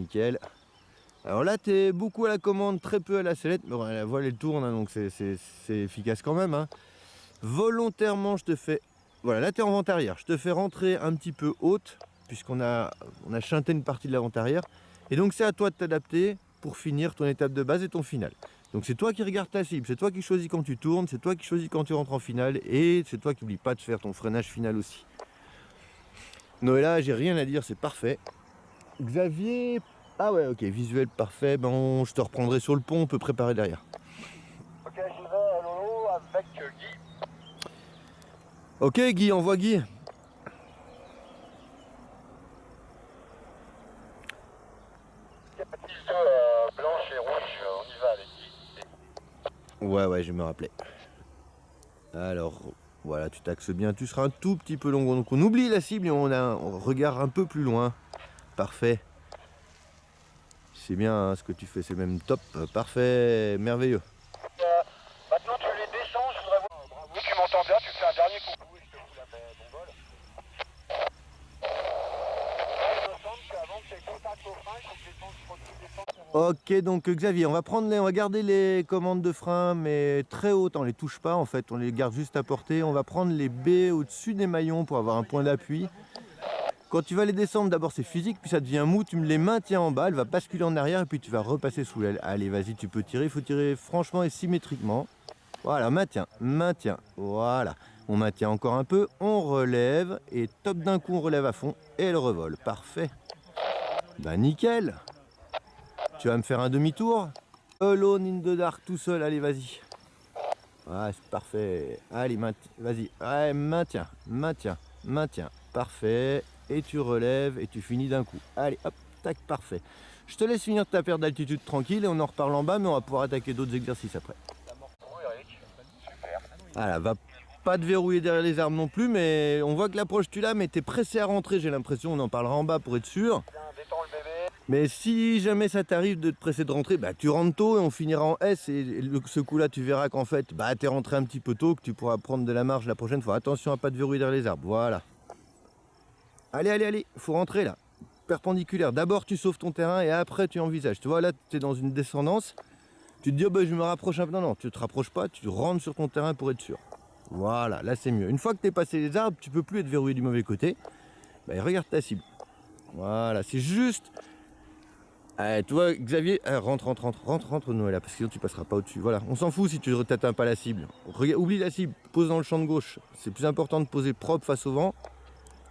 nickel. Alors là, tu es beaucoup à la commande, très peu à la sellette. Mais bon, la voile, elle tourne, hein, donc c'est efficace quand même. Hein. Volontairement, je te fais... Voilà, là, tu es en vente arrière. Je te fais rentrer un petit peu haute, puisqu'on a chanté une partie de la vente arrière. Et donc, c'est à toi de t'adapter pour finir ton étape de base et ton final. Donc, c'est toi qui regardes ta cible. C'est toi qui choisis quand tu tournes. C'est toi qui choisis quand tu rentres en finale. Et c'est toi qui n'oublie pas de faire ton freinage final aussi. Noëlla, j'ai rien à dire, c'est parfait. Xavier... Ah ouais, ok, visuel parfait. Ben, je te reprendrai sur le pont, on peut préparer derrière. Ok, j'y vais à Lolo avec Guy. Ok, Guy, envoie Guy. Piste blanche et rouge, on y va avec Guy. Ouais, je me rappelais. Alors, voilà, tu t'axes bien. Tu seras un tout petit peu long. Donc, on oublie la cible et on regarde un peu plus loin. Parfait. C'est bien hein, ce que tu fais, c'est même top. Parfait, merveilleux. Maintenant, tu les descends, je voudrais voir. Bravo. Tu m'entends bien, tu fais un dernier coucou et je te fous la paix, bon vol. Il me semble qu'avant que tu aies contact au frein, il faut que tu descendes. Ok, donc Xavier, on va garder les commandes de frein, mais très hautes, on les touche pas en fait, on les garde juste à portée. On va prendre les baies au-dessus des maillons pour avoir un point d'appui. Quand tu vas les descendre, d'abord c'est physique, puis ça devient mou, tu me les maintiens en bas, elle va basculer en arrière et puis tu vas repasser sous l'aile. Allez, vas-y, tu peux tirer, il faut tirer franchement et symétriquement. Voilà, maintiens, voilà. On maintient encore un peu, on relève et top d'un coup on relève à fond et elle revole. Parfait. Bah nickel. Tu vas me faire un demi-tour. Alone in the dark tout seul, allez vas-y. Ouais, c'est parfait. Allez, vas-y. Ouais, maintiens. Parfait. Et tu relèves et tu finis d'un coup. Allez, hop, tac, parfait. Je te laisse finir ta perte d'altitude tranquille et on en reparle en bas, mais on va pouvoir attaquer d'autres exercices après. Oui, Eric. Super. Voilà, va pas te verrouiller derrière les arbres non plus, mais on voit que l'approche tu l'as, mais t'es pressé à rentrer, j'ai l'impression. On en parlera en bas pour être sûr. Bien, détends le bébé. Mais si jamais ça t'arrive de te presser de rentrer, bah tu rentres tôt et on finira en S. Et ce coup-là, tu verras qu'en fait, bah t'es rentré un petit peu tôt, que tu pourras prendre de la marge la prochaine fois. Attention à pas te verrouiller derrière les arbres. Voilà. Allez, faut rentrer là. Perpendiculaire. D'abord, tu sauves ton terrain et après, tu envisages. Tu vois, là, tu es dans une descendance. Tu te dis, oh, bah, je me rapproche un peu. Non, tu te rapproches pas, tu rentres sur ton terrain pour être sûr. Voilà, là, c'est mieux. Une fois que tu es passé les arbres, tu peux plus être verrouillé du mauvais côté. Bah, regarde ta cible. Voilà, c'est juste. Tu vois, Xavier, rentre, Noëlla, parce que sinon tu passeras pas au-dessus. Voilà, on s'en fout si tu t'atteins pas la cible. Oublie la cible, pose dans le champ de gauche. C'est plus important de poser propre face au vent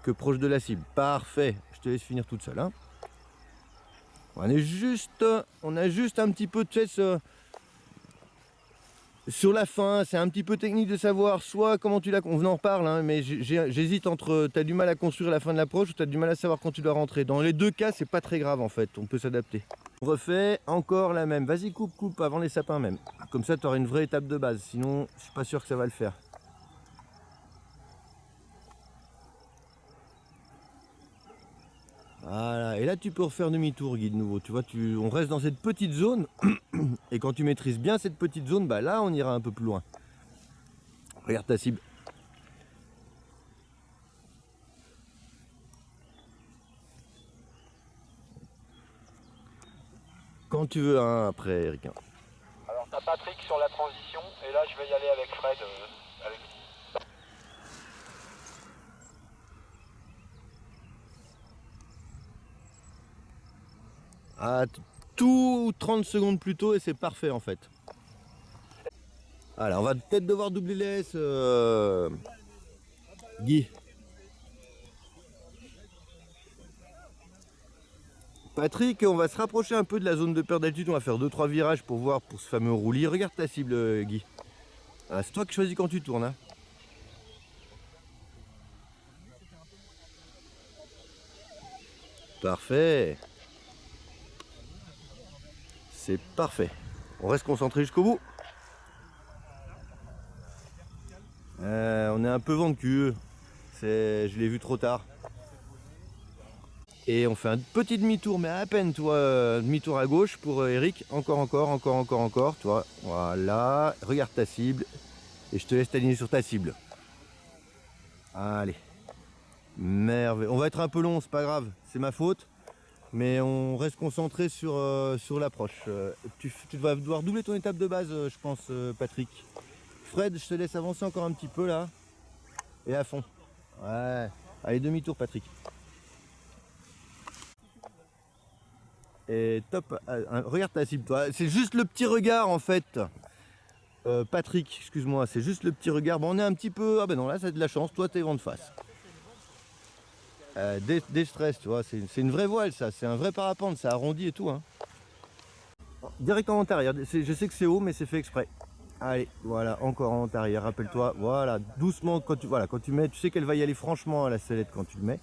que proche de la cible. Parfait, je te laisse finir toute seule. Hein. On a juste un petit peu de cesse sur la fin. C'est un petit peu technique de savoir soit comment tu l'as. On en reparle, hein, mais j'hésite entre tu as du mal à construire la fin de l'approche ou tu as du mal à savoir quand tu dois rentrer. Dans les deux cas, c'est pas très grave en fait. On peut s'adapter. On refait encore la même. Vas-y, coupe avant les sapins même. Comme ça, tu auras une vraie étape de base. Sinon, je suis pas sûr que ça va le faire. Voilà, et là tu peux refaire demi-tour Guy de nouveau, tu vois, on reste dans cette petite zone, et quand tu maîtrises bien cette petite zone, bah là on ira un peu plus loin. Regarde ta cible. Quand tu veux, hein, après Eric. Alors, t'as Patrick sur la transition, et là, je vais y aller avec Fred. Avec... Ah, tout 30 secondes plus tôt et c'est parfait en fait. Voilà, on va peut-être devoir doubler les S, Guy. Patrick, on va se rapprocher un peu de la zone de perte d'altitude, on va faire 2-3 virages pour voir pour ce fameux roulis. Regarde ta cible Guy. Voilà, c'est toi qui choisis quand tu tournes. Hein. Parfait. C'est parfait. On reste concentré jusqu'au bout. On est un peu vent de cul. Je l'ai vu trop tard. Et on fait un petit demi-tour, mais à peine, toi, demi-tour à gauche pour Eric. Encore, tu vois. Voilà. Regarde ta cible. Et je te laisse t'aligner sur ta cible. Allez. Merveille. On va être un peu long, c'est pas grave. C'est ma faute. Mais on reste concentré sur l'approche. Tu vas devoir doubler ton étape de base, je pense, Patrick. Fred, je te laisse avancer encore un petit peu là. Et à fond. Ouais. Allez, demi-tour, Patrick. Et top. Regarde ta cible, toi. C'est juste le petit regard, en fait. Patrick, excuse-moi, c'est juste le petit regard. Bon, on est un petit peu... Ah ben non, là, ça a de la chance. Toi, t'es vent de face. Des stress, tu vois. C'est une vraie voile, ça. C'est un vrai parapente. Ça arrondit et tout. Hein. Direct en arrière. Je sais que c'est haut, mais c'est fait exprès. Allez, voilà, encore en arrière. Rappelle-toi, voilà, doucement. Quand tu mets, tu sais qu'elle va y aller franchement à la sellette quand tu le mets.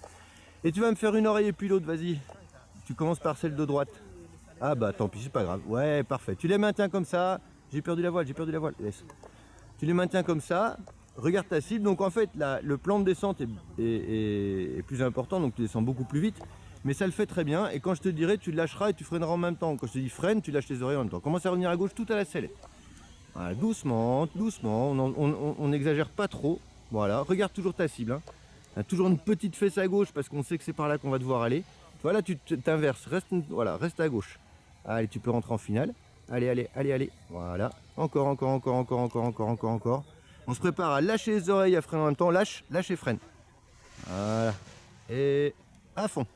Et tu vas me faire une oreille et puis l'autre, vas-y. Tu commences par celle de droite. Ah bah tant pis, c'est pas grave. Ouais, parfait. Tu les maintiens comme ça. J'ai perdu la voile, Laisse. Tu les maintiens comme ça. Regarde ta cible. Donc en fait, le plan de descente est plus important. Donc tu descends beaucoup plus vite. Mais ça le fait très bien. Et quand je te dirai, tu lâcheras et tu freineras en même temps. Quand je te dis freine, tu lâches tes oreilles en même temps. Commence à revenir à gauche tout à la sellette. Voilà, doucement, doucement. On n'exagère pas trop. Voilà, regarde toujours ta cible. Hein. Tu as toujours une petite fesse à gauche parce qu'on sait que c'est par là qu'on va devoir aller. Voilà, tu t'inverses. Reste à gauche. Allez, tu peux rentrer en finale. Allez. Voilà. Encore. On se prépare à lâcher les oreilles, à freiner en même temps. Lâche et freine. Voilà. Et à fond.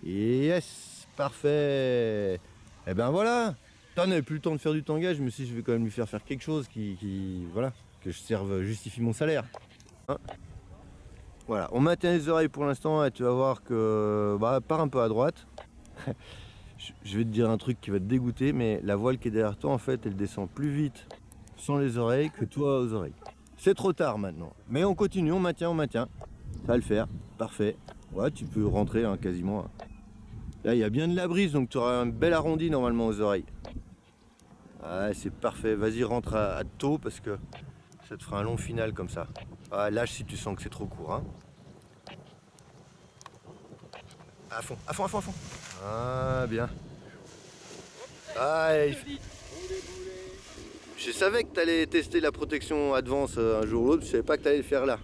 Yes. Parfait. Et ben voilà. T'en n'avais plus le temps de faire du tangage. Je me suis dit, je vais quand même lui faire quelque chose voilà, que je justifie mon salaire. Hein, voilà. On maintient les oreilles pour l'instant et tu vas voir que part un peu à droite. Je vais te dire un truc qui va te dégoûter, mais la voile qui est derrière toi, en fait, elle descend plus vite sans les oreilles que toi aux oreilles. C'est trop tard maintenant. Mais on continue, on maintient. Ça va le faire. Parfait. Ouais, tu peux rentrer hein, quasiment. Là, il y a bien de la brise, donc tu auras un bel arrondi normalement aux oreilles. Ouais, c'est parfait. Vas-y, rentre à tôt parce que ça te fera un long final comme ça. Ah, lâche si tu sens que c'est trop court. Hein. À fond. Ah, bien. Ah, je savais que tu allais tester la protection Advance un jour ou l'autre, je savais pas que tu allais le faire là.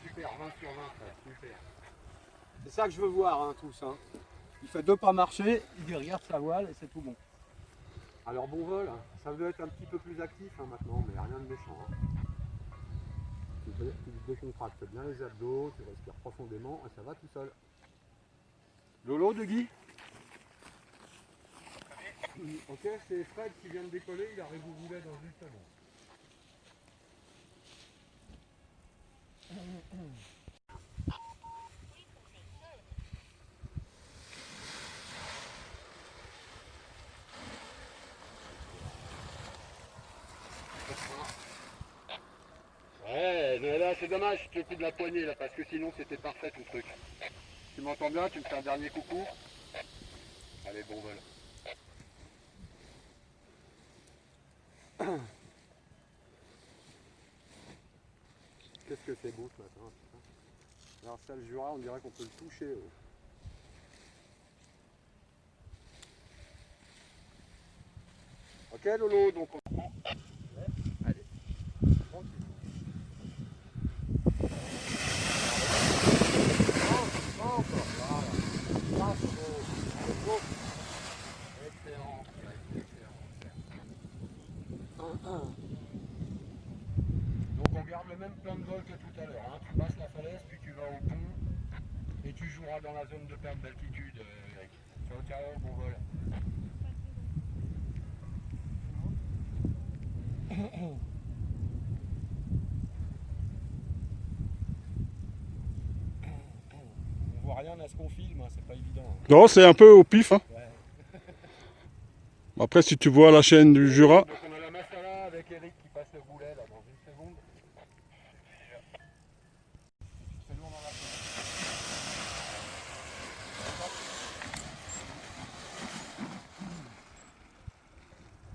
Super, 20 sur 20, super. C'est ça que je veux voir, hein, tous. Hein. Il fait 2 pas marcher, il regarde sa voile et c'est tout bon. Alors bon vol, ça doit être un petit peu plus actif hein, maintenant, mais rien de méchant. Hein. Tu décontractes bien les abdos, tu respires profondément et ça va tout seul. Lolo de Guy. Ok, c'est Fred qui vient de décoller, il arrive où vous voulez dans une seconde. Ouais, mais là c'est dommage, je te fais de la poignée là, parce que sinon c'était parfait ton truc. Tu m'entends bien, tu me fais un dernier coucou. Allez, bon vol. Qu'est-ce que c'est beau ce matin, putain. Alors ça le Jura, on dirait qu'on peut le toucher. Ok Lolo, donc on... Allez, tranquille. Pas encore, voilà. Excellent. Donc on garde le même plan de vol que tout à l'heure. Hein. Tu passes la falaise, puis tu vas au pont, et tu joueras dans la zone de perte d'altitude, Eric. Ciao, ciao, bon vol. On voit rien à ce qu'on filme, hein, c'est pas évident. Hein. Non, c'est un peu au pif. Hein. Ouais. Après, si tu vois la chaîne du Jura. Donc on a la Massala avec Eric qui passe le boulet là dans une seconde. C'est lourd dans la tête.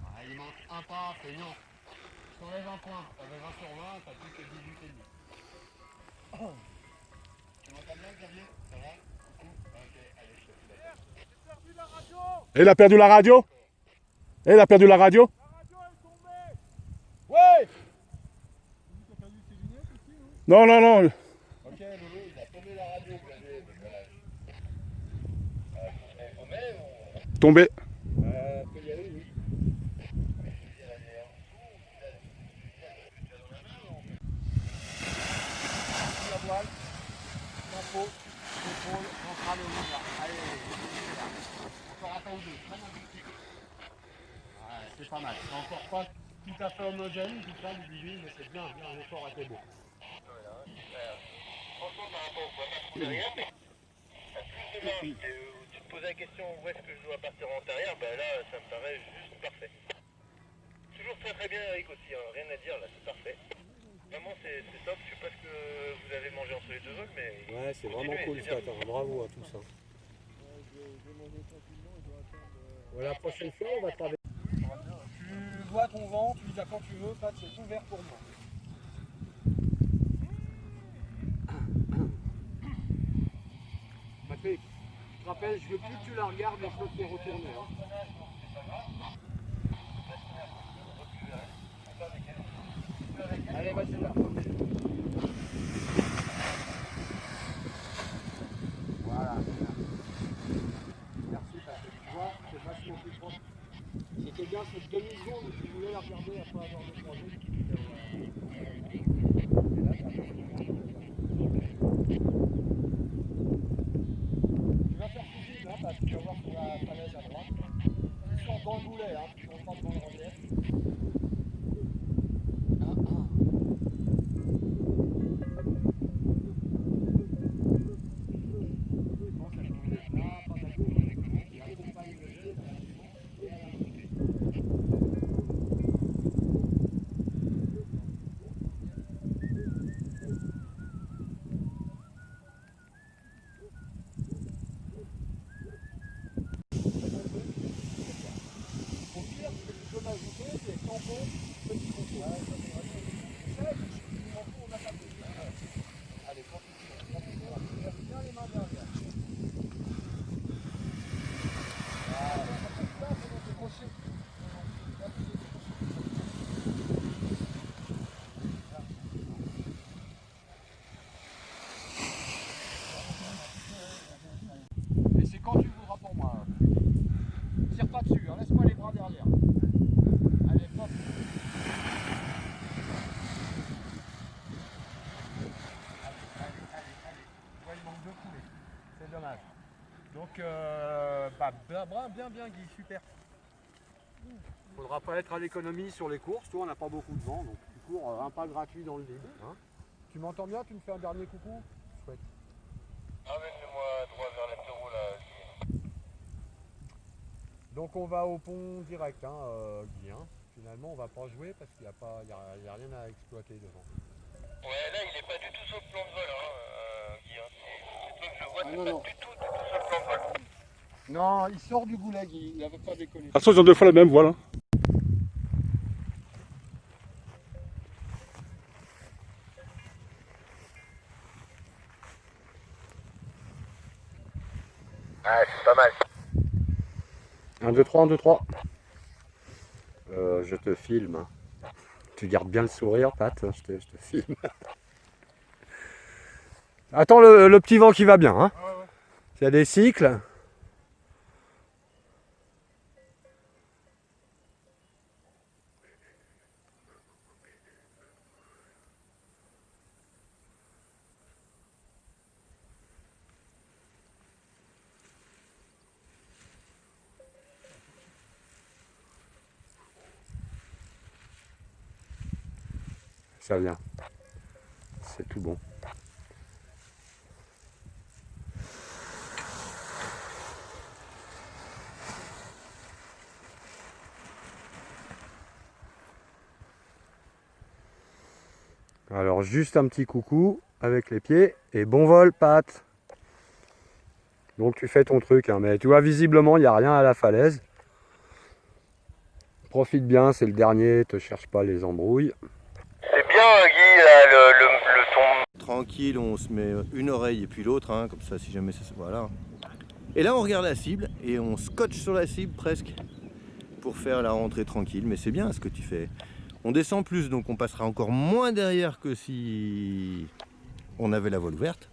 Ah, il manque un pas, c'est non. Je t'enlève un point. T'avais 20 sur 20, t'as plus que 18,5. Tu m'entends bien, Xavier? Ça va? Ok, allez, je te fais d'accord. Et il a perdu la radio? Et il a perdu la radio? La radio Non, non, non. Ok, Lolo, il a tombé la radio. Tombé. Peut y aller, oui. La voile, tempo, épaule, ventrale au loin. Allez, encore un pas ou deux. Ouais, c'est pas mal. C'est encore pas tout à fait homogène, tout ça, du divin, mais c'est bien, bien, l'effort était beau. Franchement, par rapport au poids, pas trop derrière, mais t'as plus de marge. Tu te posais la question où est-ce que je dois partir en arrière, ben là, ça me paraît juste parfait. Toujours très très bien, Eric aussi, hein. Rien à dire, là, c'est parfait. Vraiment, c'est top. Je sais pas ce que vous avez mangé entre les deux zones, mais. Ouais, c'est vraiment cool ce matin. Bravo à tous. Hein. La prochaine fois, on va travailler. Tu vois ton vent, tu dis à quand tu veux, Pat, c'est ouvert pour moi. Patrick, je te rappelle, je veux plus que tu la regardes et je veux te les retourner. Hein. Allez, vas-y là. Voilà. Merci Patrick. Tu vois, c'est vachement plus proche. C'était bien cette demi-seconde, si vous voulez la regarder après avoir décroisé. Tu vas faire fusil là, parce que tu vas voir sur la falaise à droite. Ils sont dans le boulet, hein, ils sont pas devant le relief. Et c'est quand tu voudras pour moi. Tire pas dessus, hein. Laisse-moi les bras derrière. Allez, pop. Ouais, il manque deux coulées. C'est dommage. Donc, bien, Guy, super. Faudra pas être à l'économie sur les courses. Toi, on n'a pas beaucoup de vent, donc tu cours un pas gratuit dans le vide. Hein. Tu m'entends bien? Tu me fais un dernier coucou? Chouette. Amène-moi droit vers l'apéro là. Donc on va au pont direct, hein, Guy. Hein. Finalement, on va pas jouer parce qu'il n'y a rien à exploiter devant. Ouais, là, il est pas du tout sur le plan de vol, hein, Guy. Hein. C'est toi que je vois, Ah, c'est non, pas non. du tout sur le plan de vol. Non, il sort du goulet, Guy. Il n'avait pas décollé. Attention, ils ont deux fois la même voile. Hein. Ah, c'est pas mal. 1, 2, 3, 1, 2, 3. Je te filme. Hein. Tu gardes bien le sourire, Pat. Je te filme. Attends le petit vent qui va bien. Hein. Ouais, ouais. Il y a des cycles. Ça vient. C'est tout bon. Alors juste un petit coucou avec les pieds et bon vol, Pat. Donc tu fais ton truc, hein, mais tu vois visiblement il n'y a rien à la falaise. Profite bien, c'est le dernier, te cherche pas les embrouilles. C'est bien, Guy, là, le ton. Tranquille, on se met une oreille et puis l'autre, hein, comme ça si jamais ça se... Voilà. Et là on regarde la cible et on scotche sur la cible presque pour faire la rentrée tranquille. Mais c'est bien ce que tu fais. On descend plus, donc on passera encore moins derrière que si on avait la voile ouverte.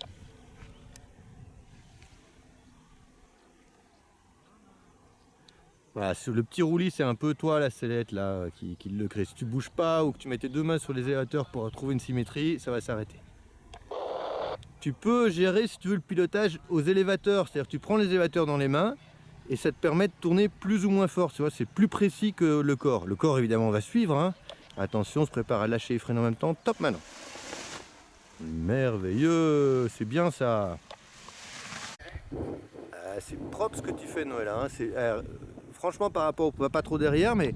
Voilà, sur le petit roulis, c'est un peu toi la sellette là qui le crée. Si tu bouges pas ou que tu mets tes deux mains sur les élévateurs pour trouver une symétrie, ça va s'arrêter. Tu peux gérer si tu veux le pilotage aux élévateurs, c'est-à-dire tu prends les élévateurs dans les mains et ça te permet de tourner plus ou moins fort, tu vois, c'est plus précis que le corps. Le corps évidemment va suivre, hein. Attention, on se prépare à lâcher les freins en même temps, top maintenant. Merveilleux, c'est bien ça. Ah, c'est propre ce que tu fais Noël, hein. Franchement par rapport au pas trop derrière, mais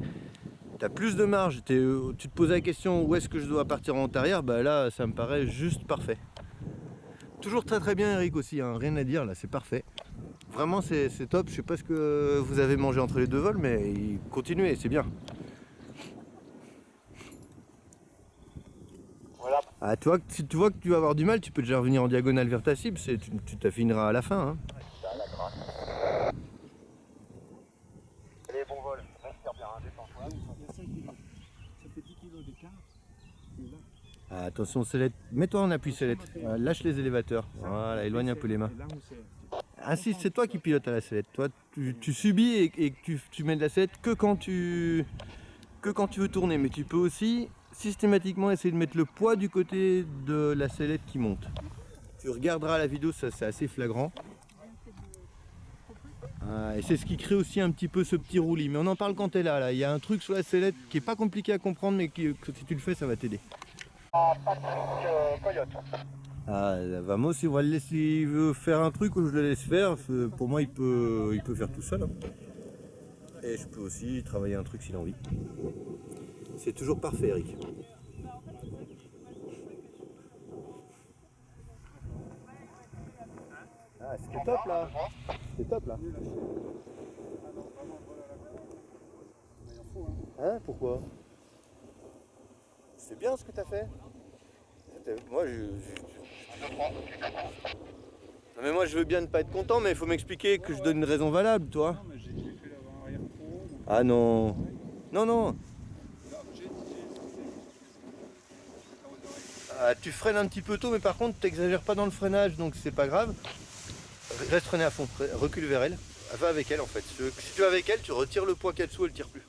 tu as plus de marge. Tu te poses la question où est-ce que je dois partir en arrière, bah là ça me paraît juste parfait. Toujours très bien Eric aussi, hein. Rien à dire là, c'est parfait. Vraiment c'est top, je sais pas ce que vous avez mangé entre les deux vols, mais continuez, c'est bien. Voilà. Ah, si tu vois que tu vas avoir du mal, tu peux déjà revenir en diagonale vers ta cible, tu t'affineras à la fin. Hein. Allez, bon vol. Respire bien, hein, détends-toi. Ça fait 10 kg d'écart. Ah, attention sellette, mets-toi en appui sellette, lâche les élévateurs, voilà, éloigne un peu les mains. Ainsi c'est toi qui pilotes à la sellette, toi tu subis et tu mets de la sellette que quand tu veux tourner, mais tu peux aussi systématiquement essayer de mettre le poids du côté de la sellette qui monte. Tu regarderas la vidéo, ça c'est assez flagrant. Et c'est ce qui crée aussi un petit peu ce petit roulis, mais on en parle quand t'es là. Il y a un truc sur la sellette qui est pas compliqué à comprendre, mais que si tu le fais ça va t'aider. Patrick Coyote. Ah, Vamos, on va le laisser, il veut faire un truc où je le laisse faire, pour moi il peut faire tout seul. Hein. Et je peux aussi travailler un truc s'il a envie. C'est toujours parfait Eric. Ah, c'est top là. C'est top là. Hein, pourquoi? C'est bien ce que t'as fait. Moi non mais moi je veux bien ne pas être content, mais il faut m'expliquer que je donne une raison valable, toi. Ah non. Non. Ah, tu freines un petit peu tôt, mais par contre t'exagères pas dans le freinage, donc c'est pas grave. Reste freiné à fond, recule vers elle. Va avec elle en fait. Si tu vas avec elle, tu retires le poids qu'il y a dessous, elle tire plus.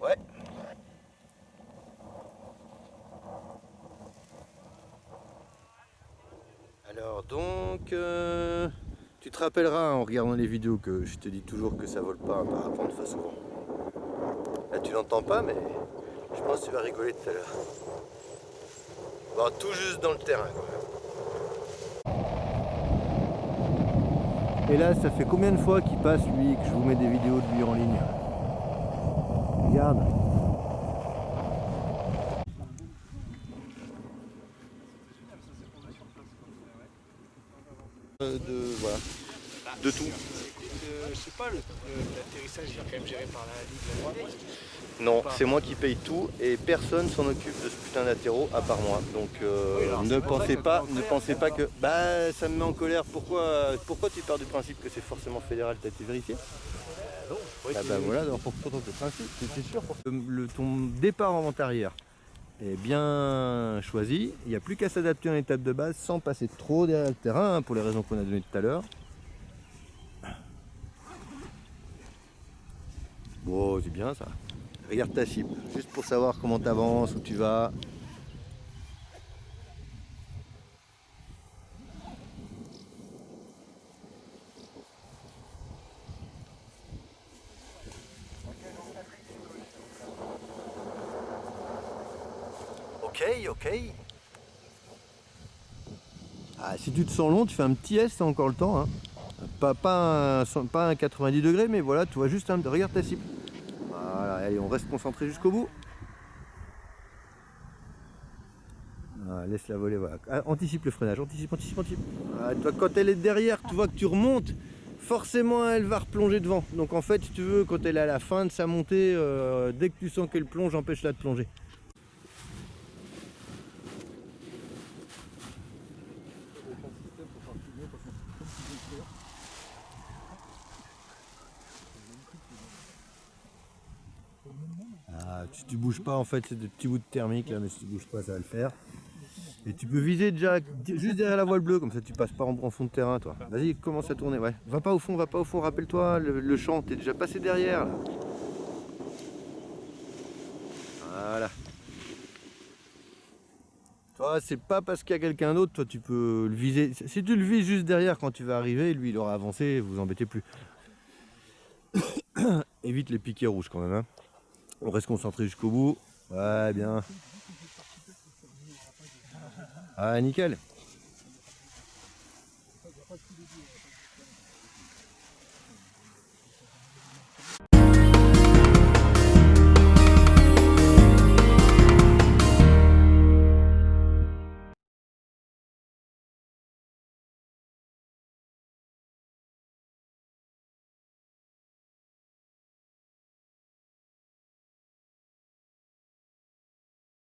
Ouais. Alors donc, tu te rappelleras en regardant les vidéos que je te dis toujours que ça vole pas un parapente face au vent. Là tu l'entends pas, mais je pense que tu vas rigoler tout à l'heure. Bon, tout juste dans le terrain quoi. Et là ça fait combien de fois qu'il passe lui, que je vous mets des vidéos de lui en ligne? Regarde. Voilà. De tout. Je sais pas, l'atterrissage est quand même géré par la Ligue. Non, c'est moi qui paye tout et personne s'en occupe de ce putain d'atterro à part moi. Donc ne pensez pas que... Bah ça me met en colère. Pourquoi tu pars du principe que c'est forcément fédéral? T'as été vérifié? Non. Ah bah voilà, alors pourquoi ton principe? C'était sûr. Ton départ en vente arrière est bien choisi. Il n'y a plus qu'à s'adapter en étape de base sans passer trop derrière le terrain, hein, pour les raisons qu'on a données tout à l'heure. Bon, c'est bien ça. Regarde ta cible, juste pour savoir comment tu avances, où tu vas. Ok. Ah, si tu te sens long, tu fais un petit S, t'as encore le temps. Hein. Pas un 90 degrés, mais voilà, tu vois juste un... Regarde ta cible. Voilà, allez, on reste concentré jusqu'au bout. Ah, laisse-la voler, voilà. Ah, anticipe le freinage, anticipe. Ah, toi, quand elle est derrière, tu vois que tu remontes, forcément elle va replonger devant. Donc en fait, si tu veux, quand elle est à la fin de sa montée, dès que tu sens qu'elle plonge, empêche-la de plonger. Ah, si tu bouges pas, en fait, c'est des petits bouts de thermique là, mais si tu bouges pas, ça va le faire. Et tu peux viser déjà juste derrière la voile bleue, comme ça tu passes pas en fond de terrain, toi. Vas-y, commence à tourner, ouais. Va pas au fond, rappelle-toi, le champ, t'es déjà passé derrière là. Voilà. Toi, c'est pas parce qu'il y a quelqu'un d'autre, toi tu peux le viser. Si tu le vises juste derrière quand tu vas arriver, lui il aura avancé, vous embêtez plus. Évite les piquets rouges quand même, hein. On reste concentré jusqu'au bout. Ouais, bien. Ah, nickel.